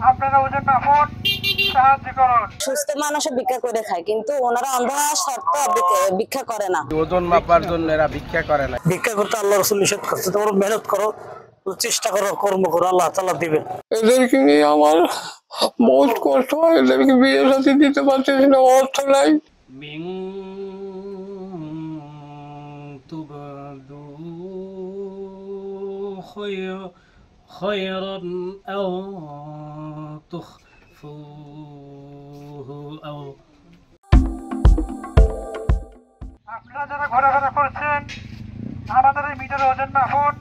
আপনারা ওজন মাপুন, সাহায্য করুন। সুস্থ মানুষে ভিক্ষা করে খায়, কিন্তু ওনারা অন্ধ হওয়ার শর্তে ভিক্ষা করে না। ওজন মাপার জন্য এরা ভিক্ষা করে না। ভিক্ষা করতে আল্লাহ রাসূল নিষেধ করছে। তোমরা মেহনত করো, চেষ্টা করো, কর্ম করো, আল্লাহ তাআলা দিবেন। এদেরকে নিয়ে আমার বহুত কষ্ট হয়। এদেরকে বিয়ে সাথে দিতে পারতেছি না, অর্থ নাই। خيرا أو تخفوه أو আপনারা যারা ঘোরাফেরা করছেন, আমাদের এই মিটারে ওজন মাপুন।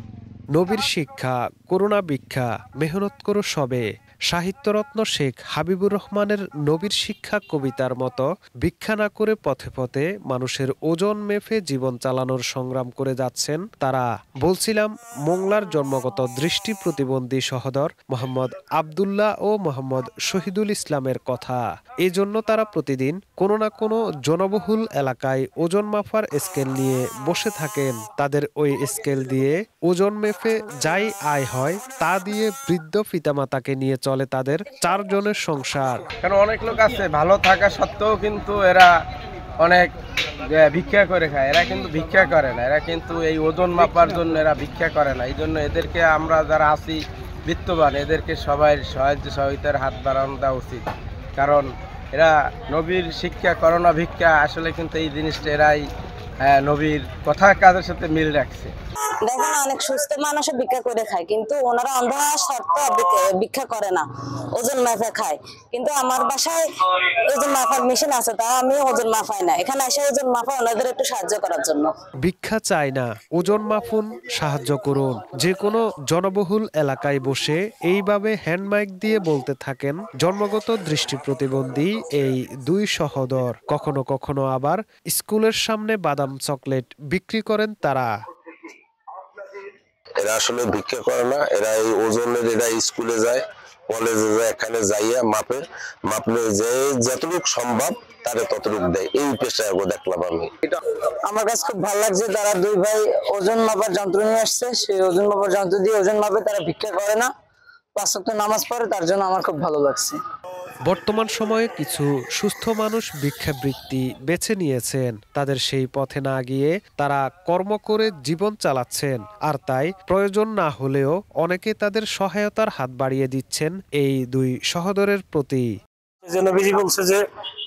নবীর শিক্ষা, করুণা ভিক্ষা, মেহনত করো সবে। সাহিত্যরত্ন শেখ হাবিবুর রহমানের নবীর শিক্ষা কবিতার মতো ভিক্ষা না করে পথে পথে মানুষের ওজন মেপে জীবন চালানোর সংগ্রাম করে যাচ্ছেন তারা। বলছিলাম মোংলার জন্মগত দৃষ্টি প্রতিবন্ধী সহোদর মোহাম্মদ আবদুল্লাহ ও মোহাম্মদ শহীদুল ইসলামের কথা। এজন্য তারা প্রতিদিন কোনো না কোনো জনবহুল এলাকায় ওজন মাপার স্কেল নিয়ে বসে থাকেন। তাদের ওই স্কেল দিয়ে ওজন মেপে যাই আয় হয় তা দিয়ে বৃদ্ধ পিতামাতাকে নিয়ে চলে তাদের 4 জনের সংসার। কারণ অনেক লোক আছে ভালো থাকা সত্ত্বেও কিন্তু এরা অনেক ভিক্ষা করে খায়। এরা কিন্তু ভিক্ষা করে না, এরা কিন্তু এই ওজন মাপার জন্য এরা ভিক্ষা করে না। এই জন্য এদেরকে আমরা যারা আছি বিত্তবান, এদেরকে সবাই সাহায্য সহযোগিতার হাত বাড়ানো দেওয়া উচিত। কারণ এরা নবীর শিক্ষা, করোনা ভিক্ষা, আসলে কিন্তু এই জিনিসটা এরাই নবীর কথা কাজের সাথে মিল রাখছে। দেখেন, অনেক সুস্থ মানুষে ভিক্ষা করে খায়, কিন্তু ওনারা অন্ধ হওয়ার শর্তে ভিক্ষা করে না, ওজন মাপে খায়। কিন্তু আমার বাসায় ওজন মাপার মেশিন আছে, তা আমি ওজন মাপাই না। এখানে এসে ওজন মাপা ওনাদের একটু সাহায্য করার জন্য। ভিক্ষা চাই না, ওজন মাপুন, সাহায্য করুন। যে কোনো জনবহুল এলাকায় বসে এইভাবে হ্যান্ড মাইক দিয়ে বলতে থাকেন জন্মগত দৃষ্টি প্রতিবন্ধী এই 2 সহোদর। কখনো কখনো আবার স্কুলের সামনে বাদাম চকলেট বিক্রি করেন তারা। এরা আসলে ভিক্ষা করে না, এরা এই ওজনের, এরা স্কুলে যায়, কলেজে যায়, এখানে যাইয়া মাপলে যে যতটুকু সম্ভব তারে ততটুকু দেয়। এই পেশায় দেখলাম আমি। আমার কাছে খুব ভালো লাগছে, তারা 2 ভাই ওজন মাপার যন্ত্র নিয়ে আসছে। সেই ওজন মাপার যন্ত্র দিয়ে ওজন মাপে, তারা ভিক্ষা করে না, 5 ওয়াক্ত নামাজ পড়ে। তার জন্য আমার খুব ভালো লাগছে। বর্তমান সময়ে কিছু সুস্থ মানুষ ভিক্ষাবৃত্তি বেছে নিয়েছেন। তাদের সেই পথে না গিয়ে তারা কর্ম করে জীবন চালাচ্ছেন। আর তাই প্রয়োজন না হলেও অনেকে তাদের সহায়তার হাত বাড়িয়ে দিচ্ছেন এই 2 সহোদরের প্রতি। যে নবীজি বলছে যে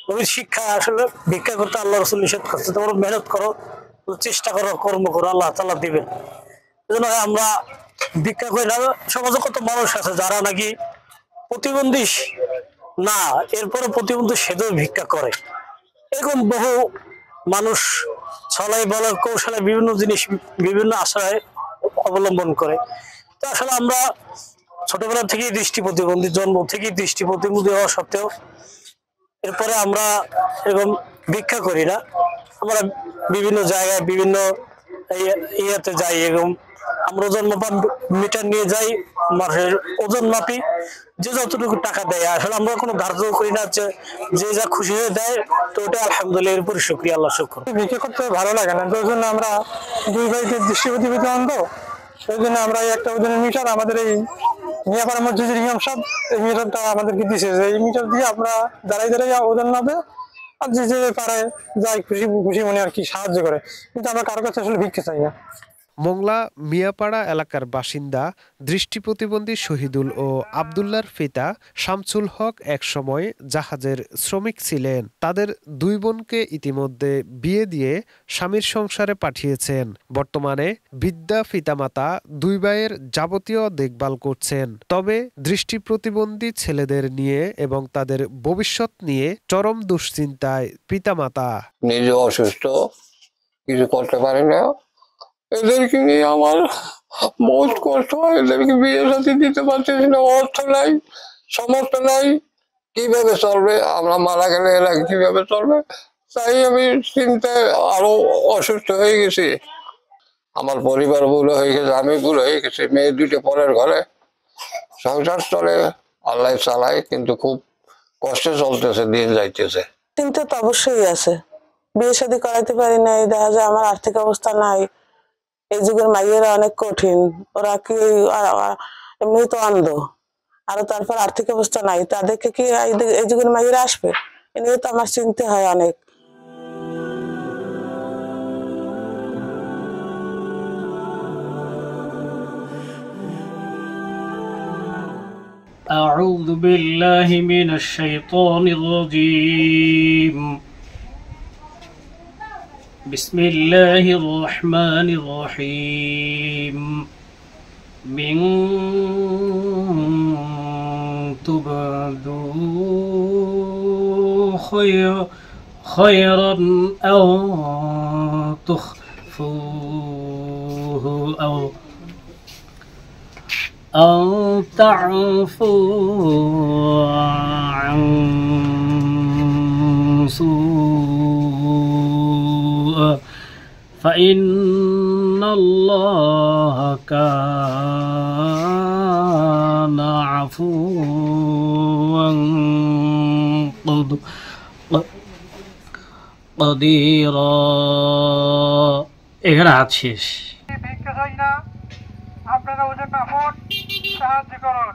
নবীর শিক্ষা, আসলে ভিক্ষা করতে আল্লাহ রাসূল নিষেধ করছে। তোমরা মেহনত করো, চেষ্টা করো, কর্ম করো, আল্লাহ তাআলা দিবেন। এজন্য আমরা ভিক্ষা করি না। সমাজে কত মানুষ আছে যারা নাকি প্রতিবন্ধী না, এরপরে প্রতিবন্ধী সেদেও ভিক্ষা করে। এরকম বহু মানুষ ছলাই বলার কৌশলে বিভিন্ন জিনিস, বিভিন্ন আশ্রয় অবলম্বন করে। তো আসলে আমরা ছোটবেলা থেকেই দৃষ্টি প্রতিবন্ধী, জন্ম থেকেই দৃষ্টি প্রতিবন্ধী হওয়া সত্ত্বেও এরপরে আমরা এরকম ভিক্ষা করি না। আমরা বিভিন্ন জায়গায় বিভিন্ন ইয়াতে যাই, এরকম আমরা ওজন মাপার মিটার নিয়ে যাই, মানুষের ওজন মাপি, যে যতটুকু টাকা দেয়। আসলে আমরা কোনো ধার্য করি না, যে যা খুশি হয়ে দেয়, তো ওটা আলহামদুলিল্লাহ, এর উপরে শুকরিয়া, আল্লাহ শুকর। ভিক্ষা করতে ভালো লাগে না, তো ওই জন্য আমরা 2 ভাইকে দৃষ্টি প্রতিবন্ধী অন্ধ, ওই জন্য আমরা একটা ওজনের মিটার আমাদের এই মিয়াপাড়া মসজিদের ইমাম সাহেব এই মিটারটা আমাদেরকে দিছে, যে এই মিটার দিয়ে আমরা দাঁড়াই ওজন নামে, আর যে পারে যাই খুশি খুশি মনে আর কি সাহায্য করে। কিন্তু আমরা কারো কাছে আসলে ভিক্ষা চাই না। মোংলা মিয়াপাড়া এলাকার বাসিন্দা দৃষ্টি প্রতিবন্ধী শহীদুল ও আবদুল্লার পিতা শামসুল হক একসময় জাহাজের শ্রমিক ছিলেন। তাদের 2 বোনকে ইতিমধ্যে বিয়ে দিয়ে স্বামীর সংসারে পাঠিয়েছেন। বর্তমানে বৃদ্ধা পিতামাতা 2 ভাইয়ের যাবতীয় দেখভাল করছেন। তবে দৃষ্টি প্রতিবন্ধী ছেলেদের নিয়ে এবং তাদের ভবিষ্যৎ নিয়ে চরম দুশ্চিন্তায় পিতামাতা। নিজে অসুস্থ, কিছু করতে পারে না, এদেরকে নিয়ে আমার বহুত কষ্ট হয়। এদেরকে বিয়ে সাথে দিতে পারতেছি না, অর্থ নাই, সামর্থ্য নাই, কিভাবে চলবে? আমরা মারা গেলে এরা কিভাবে চলবে? তাই আমি চিন্তায় আরো অসুস্থ হয়ে গেছি। আমার পরিবার ভুল হয়ে গেছে, আমি ভুল হয়ে গেছি। মেয়ে 2টে পরের ঘরে, সংসার চলে, আল্লাহ চালায়, কিন্তু খুব কষ্টে চলতেছে, দিন যাইতেছে। চিন্তা তো অবশ্যই আছে, বিয়ে শাদী করাইতে পারি নাই, দেখা যায় আমার আর্থিক অবস্থা নাই। এই যুগের মাইয়েরা অনেক কঠিন, ওরা কি এমনি তো অন্ধ, আরো তারপর আর্থিক অবস্থা নাই, তাদেরকে কি এই যুগের মাঝিরা আসবে? এ নিয়ে তো আমার চিন্তা হয় অনেক। أعوذ بالله من الشيطان الرجيم. بسم الله الرحمن الرحيم. من تبدوا خيرا أو تخفوه أو تعفوا عن سوء فإن الله كان عفوا قديرا. এখানে হাত শেষ। ভিক্ষা চাই না, আপনারা ওজন মাপুন, সাহায্য করুন।